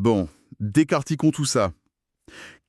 Bon, décortiquons tout ça.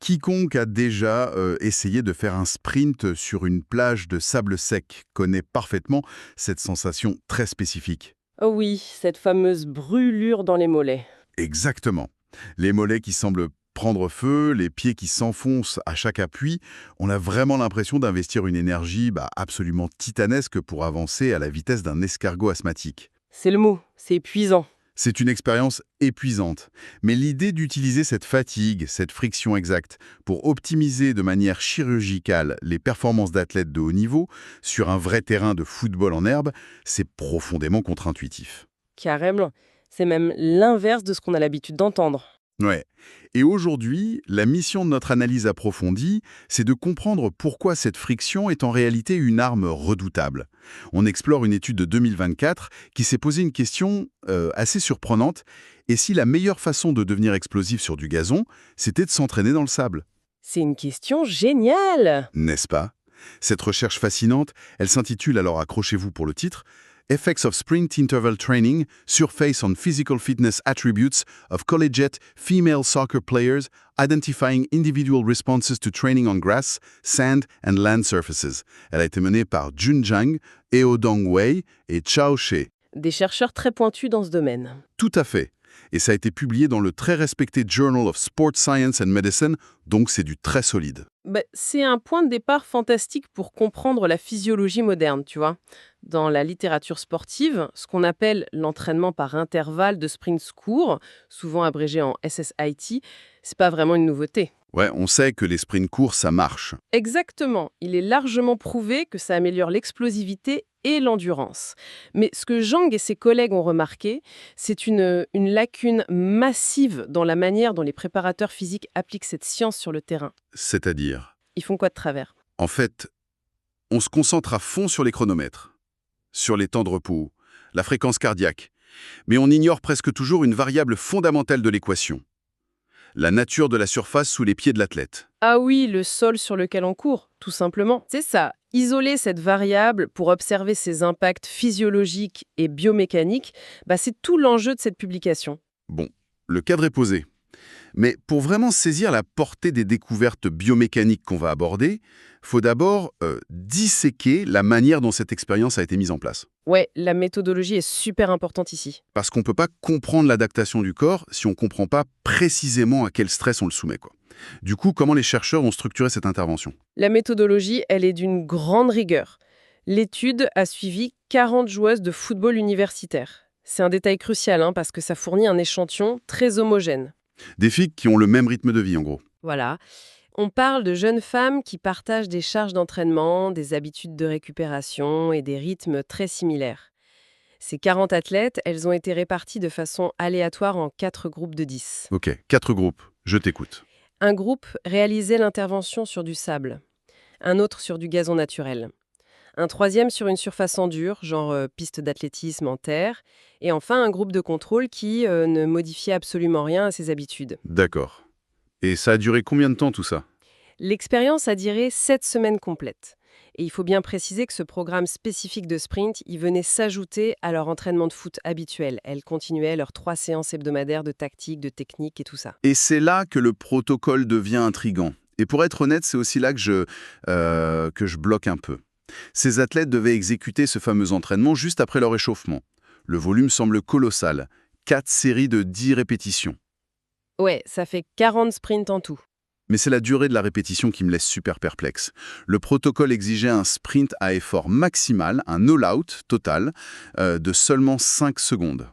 Quiconque a déjà essayé de faire un sprint sur une plage de sable sec connaît parfaitement cette sensation très spécifique. Oh oui, cette fameuse brûlure dans les mollets. Exactement. Les mollets qui semblent prendre feu, les pieds qui s'enfoncent à chaque appui, on a vraiment l'impression d'investir une énergie absolument titanesque pour avancer à la vitesse d'un escargot asthmatique. C'est le mot, c'est épuisant. C'est une expérience épuisante, mais l'idée d'utiliser cette fatigue, cette friction exacte, pour optimiser de manière chirurgicale les performances d'athlètes de haut niveau sur un vrai terrain de football en herbe, c'est profondément contre-intuitif. Carrément. C'est même l'inverse de ce qu'on a l'habitude d'entendre. Ouais. Et aujourd'hui, la mission de notre analyse approfondie, c'est de comprendre pourquoi cette friction est en réalité une arme redoutable. On explore une étude de 2024 qui s'est posé une question assez surprenante. Et si la meilleure façon de devenir explosif sur du gazon, c'était de s'entraîner dans le sable? C'est une question géniale. N'est-ce pas? Cette recherche fascinante, elle s'intitule, alors accrochez-vous pour le titre, Effects of Sprint Interval Training Surface on Physical Fitness Attributes of Collegiate Female Soccer Players Identifying Individual Responses to Training on Grass, Sand and Land Surfaces. Elle a été menée par Jun Zhang, Eodong Wei et Chao She. Des chercheurs très pointus dans ce domaine. Tout à fait. Et ça a été publié dans le très respecté Journal of Sport Science and Medicine, donc c'est du très solide. C'est un point de départ fantastique pour comprendre la physiologie moderne, tu vois. Dans la littérature sportive, ce qu'on appelle l'entraînement par intervalle de sprints courts, souvent abrégé en SSIT, c'est pas vraiment une nouveauté. Ouais, on sait que les sprints courts, ça marche. Exactement. Il est largement prouvé que ça améliore l'explosivité et l'endurance. Mais ce que Zhang et ses collègues ont remarqué, c'est une lacune massive dans la manière dont les préparateurs physiques appliquent cette science sur le terrain. C'est-à-dire, Ils font quoi de travers? en fait, on se concentre à fond sur les chronomètres, sur les temps de repos, la fréquence cardiaque, mais on ignore presque toujours une variable fondamentale de l'équation. La nature de la surface sous les pieds de l'athlète. Ah oui, le sol sur lequel on court, tout simplement. C'est ça. Isoler cette variable pour observer ses impacts physiologiques et biomécaniques, c'est tout l'enjeu de cette publication. Bon, le cadre est posé. Mais pour vraiment saisir la portée des découvertes biomécaniques qu'on va aborder, faut d'abord disséquer la manière dont cette expérience a été mise en place. Ouais, la méthodologie est super importante ici. Parce qu'on ne peut pas comprendre l'adaptation du corps si on ne comprend pas précisément à quel stress on le soumet, quoi. Du coup, comment les chercheurs ont structuré cette intervention? La méthodologie, elle est d'une grande rigueur. L'étude a suivi 40 joueuses de football universitaire. C'est un détail crucial parce que ça fournit un échantillon très homogène. Des filles qui ont le même rythme de vie, en gros. Voilà. On parle de jeunes femmes qui partagent des charges d'entraînement, des habitudes de récupération et des rythmes très similaires. Ces 40 athlètes, elles ont été réparties de façon aléatoire en 4 groupes de 10. Ok, 4 groupes. Je t'écoute. Un groupe réalisait l'intervention sur du sable, un autre sur du gazon naturel, un troisième sur une surface en dur, genre piste d'athlétisme en terre, et enfin un groupe de contrôle qui ne modifiait absolument rien à ses habitudes. D'accord. Et ça a duré combien de temps tout ça? L'expérience a duré 7 semaines complètes. Et il faut bien préciser que ce programme spécifique de sprint, il venait s'ajouter à leur entraînement de foot habituel. Elles continuaient leurs 3 séances hebdomadaires de tactique, de technique et tout ça. Et c'est là que le protocole devient intriguant. Et pour être honnête, c'est aussi là que je bloque un peu. Ces athlètes devaient exécuter ce fameux entraînement juste après leur échauffement. Le volume semble colossal. 4 séries de 10 répétitions. Ouais, ça fait 40 sprints en tout. Mais c'est la durée de la répétition qui me laisse super perplexe. Le protocole exigeait un sprint à effort maximal, un all-out total, de seulement 5 secondes.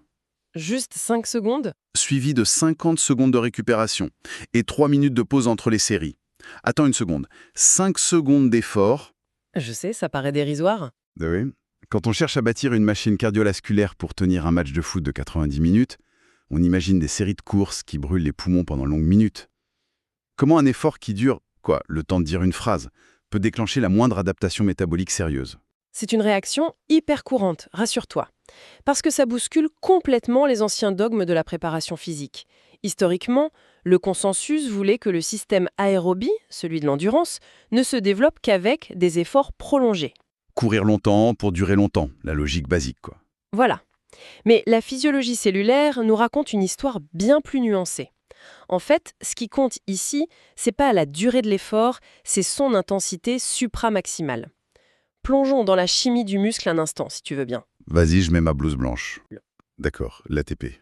Juste 5 secondes? Suivi de 50 secondes de récupération et 3 minutes de pause entre les séries. Attends une seconde. 5 secondes d'effort. Je sais, ça paraît dérisoire. Oui. Quand on cherche à bâtir une machine cardiovasculaire pour tenir un match de foot de 90 minutes, on imagine des séries de courses qui brûlent les poumons pendant longues minutes. Comment un effort qui dure, le temps de dire une phrase, peut déclencher la moindre adaptation métabolique sérieuse? C'est une réaction hyper courante, rassure-toi. Parce que ça bouscule complètement les anciens dogmes de la préparation physique. Historiquement, le consensus voulait que le système aérobie, celui de l'endurance, ne se développe qu'avec des efforts prolongés. Courir longtemps pour durer longtemps, la logique basique, quoi. Voilà. Mais la physiologie cellulaire nous raconte une histoire bien plus nuancée. En fait, ce qui compte ici, c'est pas la durée de l'effort, c'est son intensité supramaximale. Plongeons dans la chimie du muscle un instant, si tu veux bien. Vas-y, je mets ma blouse blanche. D'accord, l'ATP.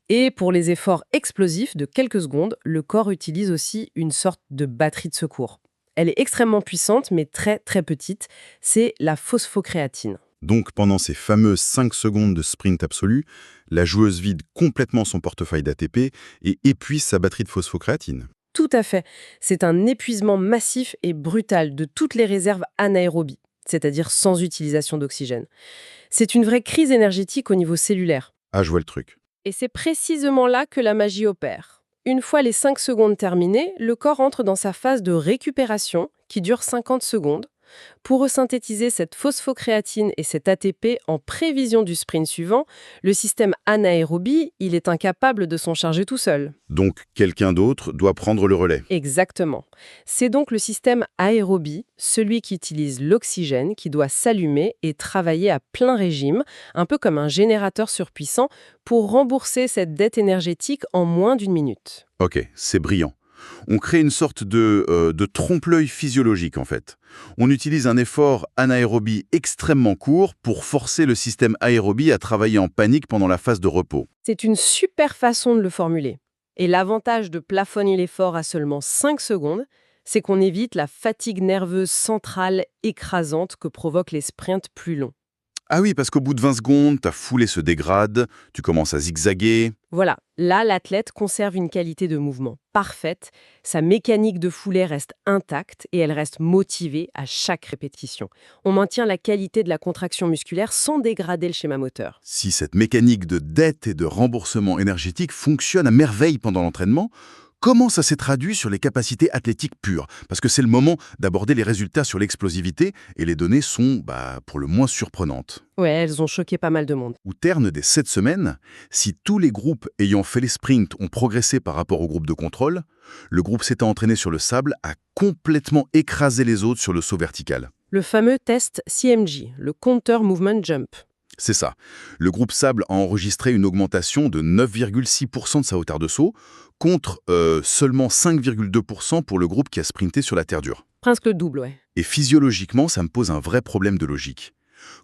Et pour les efforts explosifs de quelques secondes, le corps utilise aussi une sorte de batterie de secours. Elle est extrêmement puissante, mais très très petite. C'est la phosphocréatine. Donc, pendant ces fameuses 5 secondes de sprint absolu, la joueuse vide complètement son portefeuille d'ATP et épuise sa batterie de phosphocréatine. Tout à fait. C'est un épuisement massif et brutal de toutes les réserves anaérobies, c'est-à-dire sans utilisation d'oxygène. C'est une vraie crise énergétique au niveau cellulaire. Ah, je vois le truc. Et c'est précisément là que la magie opère. Une fois les 5 secondes terminées, le corps entre dans sa phase de récupération, qui dure 50 secondes, pour resynthétiser cette phosphocréatine et cet ATP en prévision du sprint suivant. Le système anaérobie, il est incapable de s'en charger tout seul. Donc, quelqu'un d'autre doit prendre le relais. Exactement. C'est donc le système aérobie, celui qui utilise l'oxygène, qui doit s'allumer et travailler à plein régime, un peu comme un générateur surpuissant, pour rembourser cette dette énergétique en moins d'une minute. Ok, c'est brillant. On crée une sorte de trompe-l'œil physiologique, en fait. On utilise un effort anaérobie extrêmement court pour forcer le système aérobie à travailler en panique pendant la phase de repos. C'est une super façon de le formuler. Et l'avantage de plafonner l'effort à seulement 5 secondes, c'est qu'on évite la fatigue nerveuse centrale écrasante que provoquent les sprints plus longs. Ah oui, parce qu'au bout de 20 secondes, ta foulée se dégrade, tu commences à zigzaguer. Voilà, là, l'athlète conserve une qualité de mouvement parfaite, sa mécanique de foulée reste intacte et elle reste motivée à chaque répétition. On maintient la qualité de la contraction musculaire sans dégrader le schéma moteur. Si cette mécanique de dette et de remboursement énergétique fonctionne à merveille pendant l'entraînement, comment ça s'est traduit sur les capacités athlétiques pures? Parce que c'est le moment d'aborder les résultats sur l'explosivité et les données sont, pour le moins surprenantes. Ouais, elles ont choqué pas mal de monde. Au terme des 7 semaines, si tous les groupes ayant fait les sprints ont progressé par rapport au groupe de contrôle, le groupe s'étant entraîné sur le sable a complètement écrasé les autres sur le saut vertical. Le fameux test CMJ, le Counter Movement Jump. C'est ça. Le groupe sable a enregistré une augmentation de 9,6% de sa hauteur de saut, contre seulement 5,2% pour le groupe qui a sprinté sur la terre dure. Presque le double, ouais. Et physiologiquement, ça me pose un vrai problème de logique.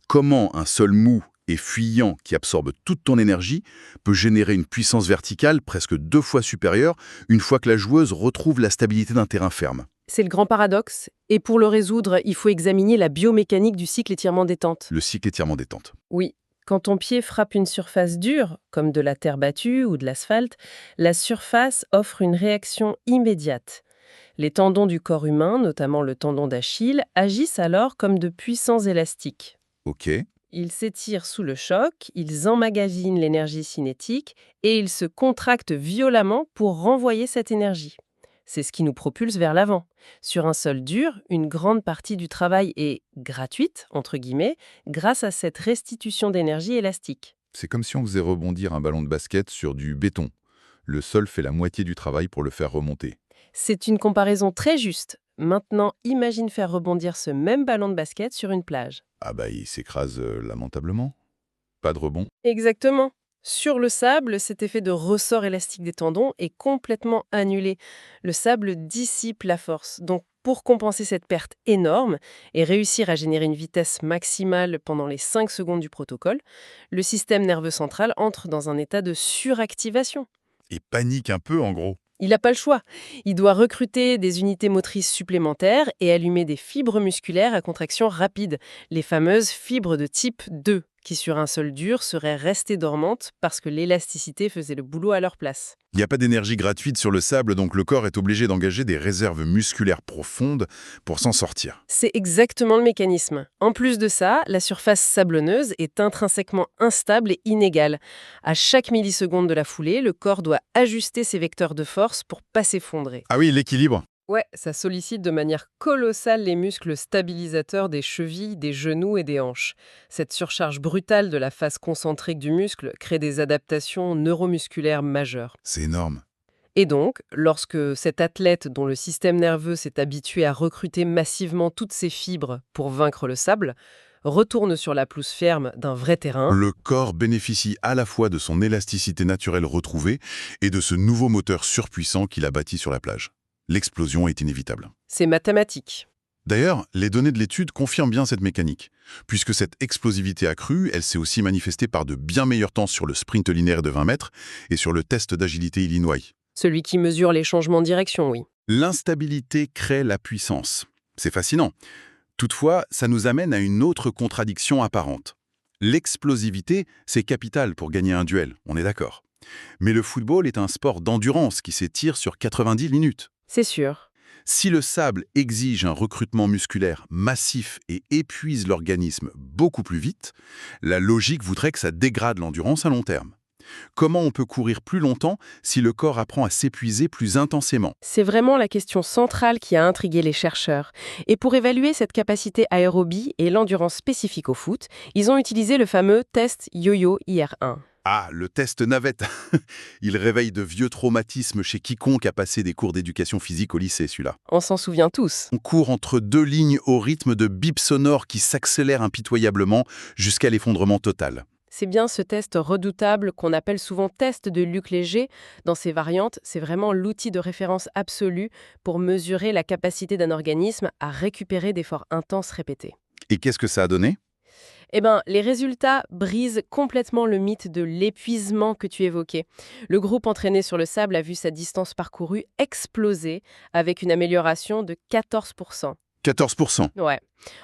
Comment un sol mou et fuyant qui absorbe toute ton énergie peut générer une puissance verticale presque 2 fois supérieure une fois que la joueuse retrouve la stabilité d'un terrain ferme? C'est le grand paradoxe. Et pour le résoudre, il faut examiner la biomécanique du cycle étirement-détente. Le cycle étirement-détente. Oui, quand ton pied frappe une surface dure, comme de la terre battue ou de l'asphalte, la surface offre une réaction immédiate. Les tendons du corps humain, notamment le tendon d'Achille, agissent alors comme de puissants élastiques. Ok. Ils s'étirent sous le choc, ils emmagasinent l'énergie cinétique et ils se contractent violemment pour renvoyer cette énergie. C'est ce qui nous propulse vers l'avant. Sur un sol dur, une grande partie du travail est gratuite, entre guillemets, grâce à cette restitution d'énergie élastique. C'est comme si on faisait rebondir un ballon de basket sur du béton. Le sol fait la moitié du travail pour le faire remonter. C'est une comparaison très juste. Maintenant, imagine faire rebondir ce même ballon de basket sur une plage. Ah il s'écrase lamentablement. Pas de rebond. Exactement. Sur le sable, cet effet de ressort élastique des tendons est complètement annulé. Le sable dissipe la force. Donc, pour compenser cette perte énorme et réussir à générer une vitesse maximale pendant les 5 secondes du protocole, le système nerveux central entre dans un état de suractivation. Et panique un peu en gros. Il n'a pas le choix. Il doit recruter des unités motrices supplémentaires et allumer des fibres musculaires à contraction rapide, les fameuses fibres de type 2, qui sur un sol dur seraient restées dormantes parce que l'élasticité faisait le boulot à leur place. Il n'y a pas d'énergie gratuite sur le sable, donc le corps est obligé d'engager des réserves musculaires profondes pour s'en sortir. C'est exactement le mécanisme. En plus de ça, la surface sablonneuse est intrinsèquement instable et inégale. À chaque milliseconde de la foulée, le corps doit ajuster ses vecteurs de force pour pas s'effondrer. Ah oui, l'équilibre. Ouais, ça sollicite de manière colossale les muscles stabilisateurs des chevilles, des genoux et des hanches. Cette surcharge brutale de la face concentrique du muscle crée des adaptations neuromusculaires majeures. C'est énorme. Et donc, lorsque cet athlète dont le système nerveux s'est habitué à recruter massivement toutes ses fibres pour vaincre le sable, retourne sur la pelouse ferme d'un vrai terrain. Le corps bénéficie à la fois de son élasticité naturelle retrouvée et de ce nouveau moteur surpuissant qu'il a bâti sur la plage. L'explosion est inévitable. C'est mathématique. D'ailleurs, les données de l'étude confirment bien cette mécanique, puisque cette explosivité accrue, elle s'est aussi manifestée par de bien meilleurs temps sur le sprint linéaire de 20 mètres et sur le test d'agilité Illinois. Celui qui mesure les changements de direction, oui. L'instabilité crée la puissance. C'est fascinant. Toutefois, ça nous amène à une autre contradiction apparente. L'explosivité, c'est capital pour gagner un duel, on est d'accord. Mais le football est un sport d'endurance qui s'étire sur 90 minutes. C'est sûr. Si le sable exige un recrutement musculaire massif et épuise l'organisme beaucoup plus vite, la logique voudrait que ça dégrade l'endurance à long terme. Comment on peut courir plus longtemps si le corps apprend à s'épuiser plus intensément? C'est vraiment la question centrale qui a intrigué les chercheurs. Et pour évaluer cette capacité aérobie et l'endurance spécifique au foot, ils ont utilisé le fameux test yo-yo IR1. Ah, le test navette. Il réveille de vieux traumatismes chez quiconque a passé des cours d'éducation physique au lycée, celui-là. On s'en souvient tous. On court entre deux lignes au rythme de bips sonores qui s'accélèrent impitoyablement jusqu'à l'effondrement total. C'est bien ce test redoutable qu'on appelle souvent test de Luc Léger. Dans ses variantes, c'est vraiment l'outil de référence absolu pour mesurer la capacité d'un organisme à récupérer d'efforts intenses répétés. Et qu'est-ce que ça a donné? Eh bien, les résultats brisent complètement le mythe de l'épuisement que tu évoquais. Le groupe entraîné sur le sable a vu sa distance parcourue exploser avec une amélioration de 14%. 14%. Ouais.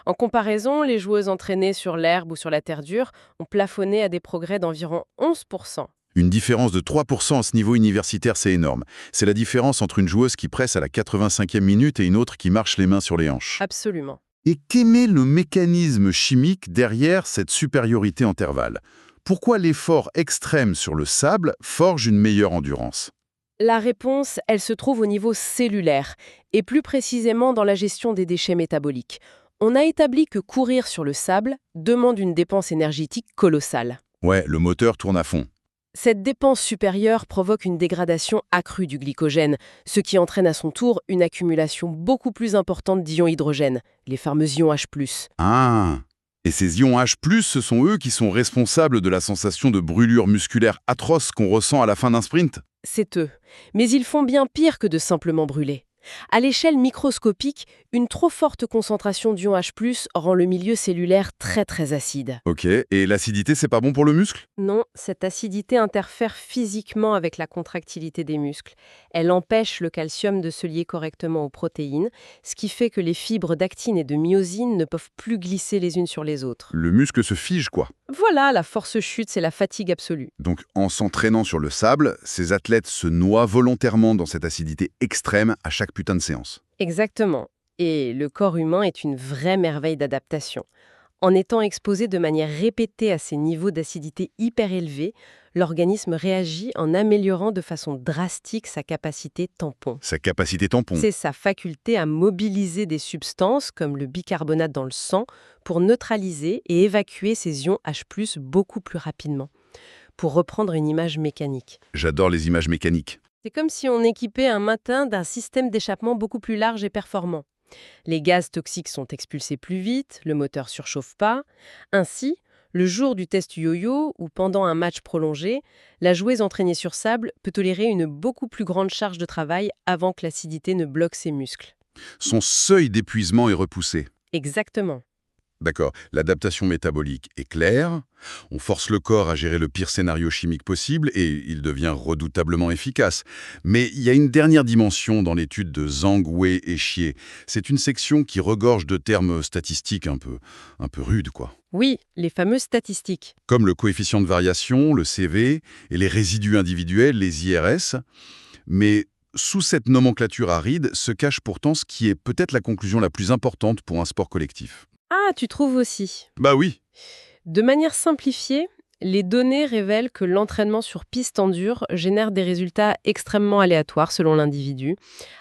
En comparaison, les joueuses entraînées sur l'herbe ou sur la terre dure ont plafonné à des progrès d'environ 11%. Une différence de 3% à ce niveau universitaire, c'est énorme. C'est la différence entre une joueuse qui presse à la 85e minute et une autre qui marche les mains sur les hanches. Absolument. Et qu'émet le mécanisme chimique derrière cette supériorité intervalle? Pourquoi l'effort extrême sur le sable forge une meilleure endurance? La réponse, elle se trouve au niveau cellulaire, et plus précisément dans la gestion des déchets métaboliques. On a établi que courir sur le sable demande une dépense énergétique colossale. Ouais, le moteur tourne à fond. Cette dépense supérieure provoque une dégradation accrue du glycogène, ce qui entraîne à son tour une accumulation beaucoup plus importante d'ions hydrogène, les fameux ions H+. Ah! Et ces ions H+, ce sont eux qui sont responsables de la sensation de brûlure musculaire atroce qu'on ressent à la fin d'un sprint? C'est eux. Mais ils font bien pire que de simplement brûler. À l'échelle microscopique, une trop forte concentration d'ions H+, rend le milieu cellulaire très acide. Ok, et l'acidité, c'est pas bon pour le muscle? Non, cette acidité interfère physiquement avec la contractilité des muscles. Elle empêche le calcium de se lier correctement aux protéines, ce qui fait que les fibres d'actine et de myosine ne peuvent plus glisser les unes sur les autres. Le muscle se fige, quoi. Voilà, la force chute, c'est la fatigue absolue. Donc, en s'entraînant sur le sable, ces athlètes se noient volontairement dans cette acidité extrême à chaque putain de séance. Exactement. Et le corps humain est une vraie merveille d'adaptation. En étant exposé de manière répétée à ces niveaux d'acidité hyper élevés, l'organisme réagit en améliorant de façon drastique sa capacité tampon. Sa capacité tampon. C'est sa faculté à mobiliser des substances comme le bicarbonate dans le sang pour neutraliser et évacuer ces ions H+ beaucoup plus rapidement. Pour reprendre une image mécanique. J'adore les images mécaniques. C'est comme si on équipait un matin d'un système d'échappement beaucoup plus large et performant. Les gaz toxiques sont expulsés plus vite, le moteur surchauffe pas. Ainsi, le jour du test yo-yo ou pendant un match prolongé, la joueuse entraînée sur sable peut tolérer une beaucoup plus grande charge de travail avant que l'acidité ne bloque ses muscles. Son seuil d'épuisement est repoussé. Exactement. D'accord, l'adaptation métabolique est claire, on force le corps à gérer le pire scénario chimique possible et il devient redoutablement efficace. Mais il y a une dernière dimension dans l'étude de Zhang, Wei et Xie. C'est une section qui regorge de termes statistiques un peu rudes, quoi. Oui, les fameuses statistiques. Comme le coefficient de variation, le CV, et les résidus individuels, les IRS. Mais sous cette nomenclature aride se cache pourtant ce qui est peut-être la conclusion la plus importante pour un sport collectif. Ah, tu trouves aussi. Bah oui. De manière simplifiée, les données révèlent que l'entraînement sur piste en dur génère des résultats extrêmement aléatoires selon l'individu,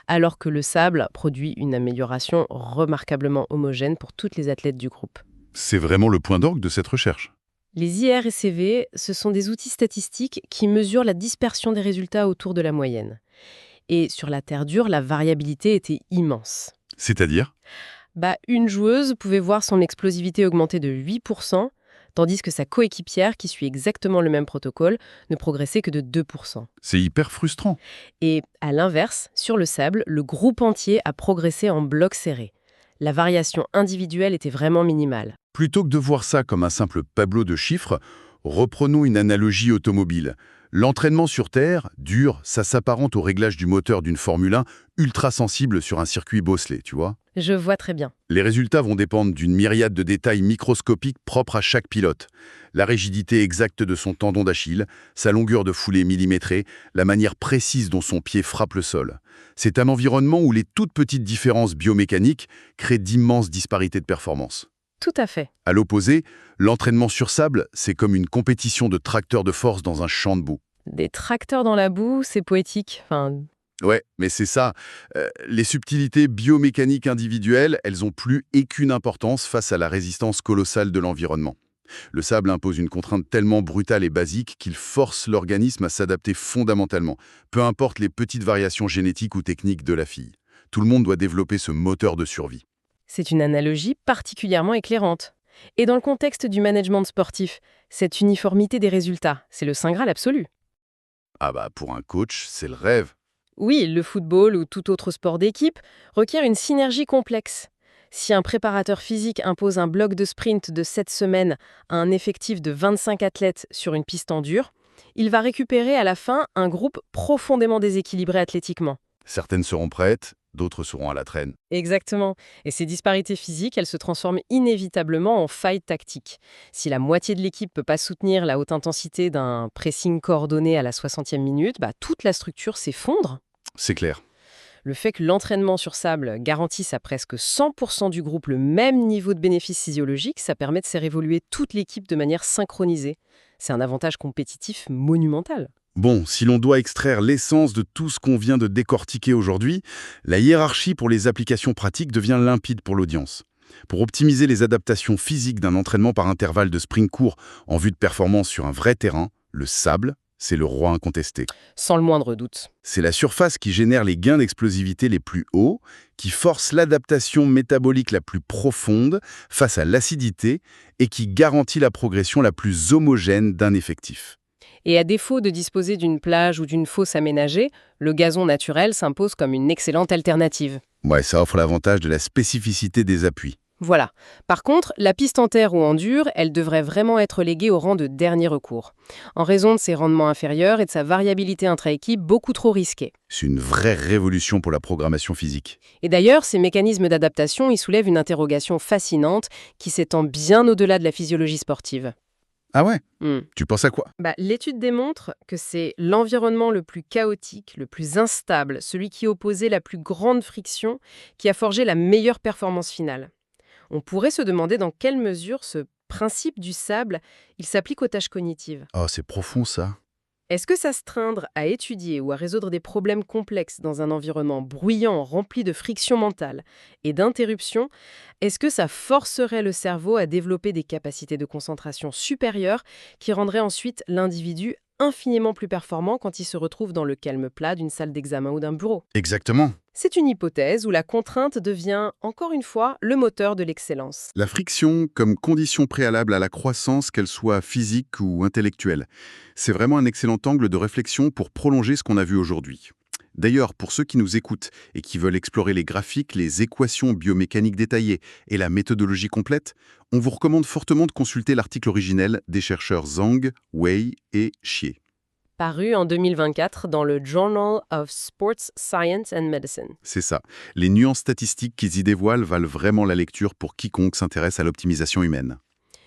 alors que le sable produit une amélioration remarquablement homogène pour toutes les athlètes du groupe. C'est vraiment le point d'orgue de cette recherche. Les IR et CV, ce sont des outils statistiques qui mesurent la dispersion des résultats autour de la moyenne. Et sur la terre dure, la variabilité était immense. C'est-à-dire ? Une joueuse pouvait voir son explosivité augmenter de 8%, tandis que sa coéquipière, qui suit exactement le même protocole, ne progressait que de 2%. C'est hyper frustrant. Et à l'inverse, sur le sable, le groupe entier a progressé en bloc serré. La variation individuelle était vraiment minimale. Plutôt que de voir ça comme un simple tableau de chiffres, reprenons une analogie automobile. L'entraînement sur Terre, dur, ça s'apparente au réglage du moteur d'une Formule 1 ultra sensible sur un circuit bosselé, tu vois. Je vois très bien. Les résultats vont dépendre d'une myriade de détails microscopiques propres à chaque pilote. La rigidité exacte de son tendon d'Achille, sa longueur de foulée millimétrée, la manière précise dont son pied frappe le sol. C'est un environnement où les toutes petites différences biomécaniques créent d'immenses disparités de performance. Tout à fait. À l'opposé, l'entraînement sur sable, c'est comme une compétition de tracteurs de force dans un champ de boue. Des tracteurs dans la boue, c'est poétique. Ouais, mais c'est ça. Les subtilités biomécaniques individuelles, elles ont plus qu'une importance face à la résistance colossale de l'environnement. Le sable impose une contrainte tellement brutale et basique qu'il force l'organisme à s'adapter fondamentalement, peu importe les petites variations génétiques ou techniques de la fille. Tout le monde doit développer ce moteur de survie. C'est une analogie particulièrement éclairante. Et dans le contexte du management sportif, cette uniformité des résultats, c'est le saint graal absolu. Ah bah pour un coach, c'est le rêve. Oui, le football ou tout autre sport d'équipe requiert une synergie complexe. Si un préparateur physique impose un bloc de sprint de 7 semaines à un effectif de 25 athlètes sur une piste en dur, il va récupérer à la fin un groupe profondément déséquilibré athlétiquement. Certaines seront prêtes, d'autres seront à la traîne. Exactement. Et ces disparités physiques, elles se transforment inévitablement en failles tactiques. Si la moitié de l'équipe ne peut pas soutenir la haute intensité d'un pressing coordonné à la 60e minute, toute la structure s'effondre. C'est clair. Le fait que l'entraînement sur sable garantisse à presque 100% du groupe le même niveau de bénéfice physiologique, ça permet de faire évoluer toute l'équipe de manière synchronisée. C'est un avantage compétitif monumental. Bon, si l'on doit extraire l'essence de tout ce qu'on vient de décortiquer aujourd'hui, la hiérarchie pour les applications pratiques devient limpide pour l'audience. Pour optimiser les adaptations physiques d'un entraînement par intervalle de sprint court en vue de performance sur un vrai terrain, le sable, c'est le roi incontesté. Sans le moindre doute. C'est la surface qui génère les gains d'explosivité les plus hauts, qui force l'adaptation métabolique la plus profonde face à l'acidité et qui garantit la progression la plus homogène d'un effectif. Et à défaut de disposer d'une plage ou d'une fosse aménagée, le gazon naturel s'impose comme une excellente alternative. Ouais, ça offre l'avantage de la spécificité des appuis. Voilà. Par contre, la piste en terre ou en dur, elle devrait vraiment être léguée au rang de dernier recours, en raison de ses rendements inférieurs et de sa variabilité intra-équipe beaucoup trop risquée. C'est une vraie révolution pour la programmation physique. Et d'ailleurs, ces mécanismes d'adaptation y soulèvent une interrogation fascinante qui s'étend bien au-delà de la physiologie sportive. Ah ouais? Tu penses à quoi? L'étude démontre que c'est l'environnement le plus chaotique, le plus instable, celui qui opposait la plus grande friction, qui a forgé la meilleure performance finale. On pourrait se demander dans quelle mesure ce principe du sable, il s'applique aux tâches cognitives. Oh, c'est profond ça. Est-ce que s'astreindre à étudier ou à résoudre des problèmes complexes dans un environnement bruyant, rempli de friction mentale et d'interruptions, est-ce que ça forcerait le cerveau à développer des capacités de concentration supérieures qui rendraient ensuite l'individu infiniment plus performant quand il se retrouve dans le calme plat d'une salle d'examen ou d'un bureau? Exactement. C'est une hypothèse où la contrainte devient, encore une fois, le moteur de l'excellence. La friction comme condition préalable à la croissance, qu'elle soit physique ou intellectuelle. C'est vraiment un excellent angle de réflexion pour prolonger ce qu'on a vu aujourd'hui. D'ailleurs, pour ceux qui nous écoutent et qui veulent explorer les graphiques, les équations biomécaniques détaillées et la méthodologie complète, on vous recommande fortement de consulter l'article originel des chercheurs Zhang, Wei et Xie. Paru en 2024 dans le Journal of Sports Science and Medicine. C'est ça. Les nuances statistiques qu'ils y dévoilent valent vraiment la lecture pour quiconque s'intéresse à l'optimisation humaine.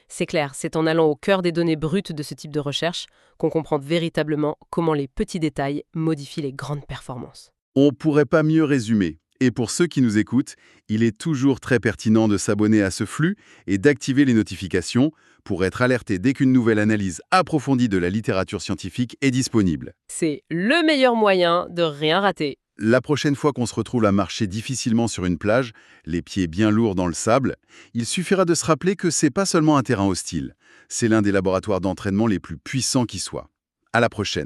C'est clair, c'est en allant au cœur des données brutes de ce type de recherche qu'on comprend véritablement comment les petits détails modifient les grandes performances. On pourrait pas mieux résumer. Et pour ceux qui nous écoutent, il est toujours très pertinent de s'abonner à ce flux et d'activer les notifications pour être alerté dès qu'une nouvelle analyse approfondie de la littérature scientifique est disponible. C'est le meilleur moyen de rien rater. La prochaine fois qu'on se retrouve à marcher difficilement sur une plage, les pieds bien lourds dans le sable, il suffira de se rappeler que c'est pas seulement un terrain hostile, c'est l'un des laboratoires d'entraînement les plus puissants qui soit. À la prochaine.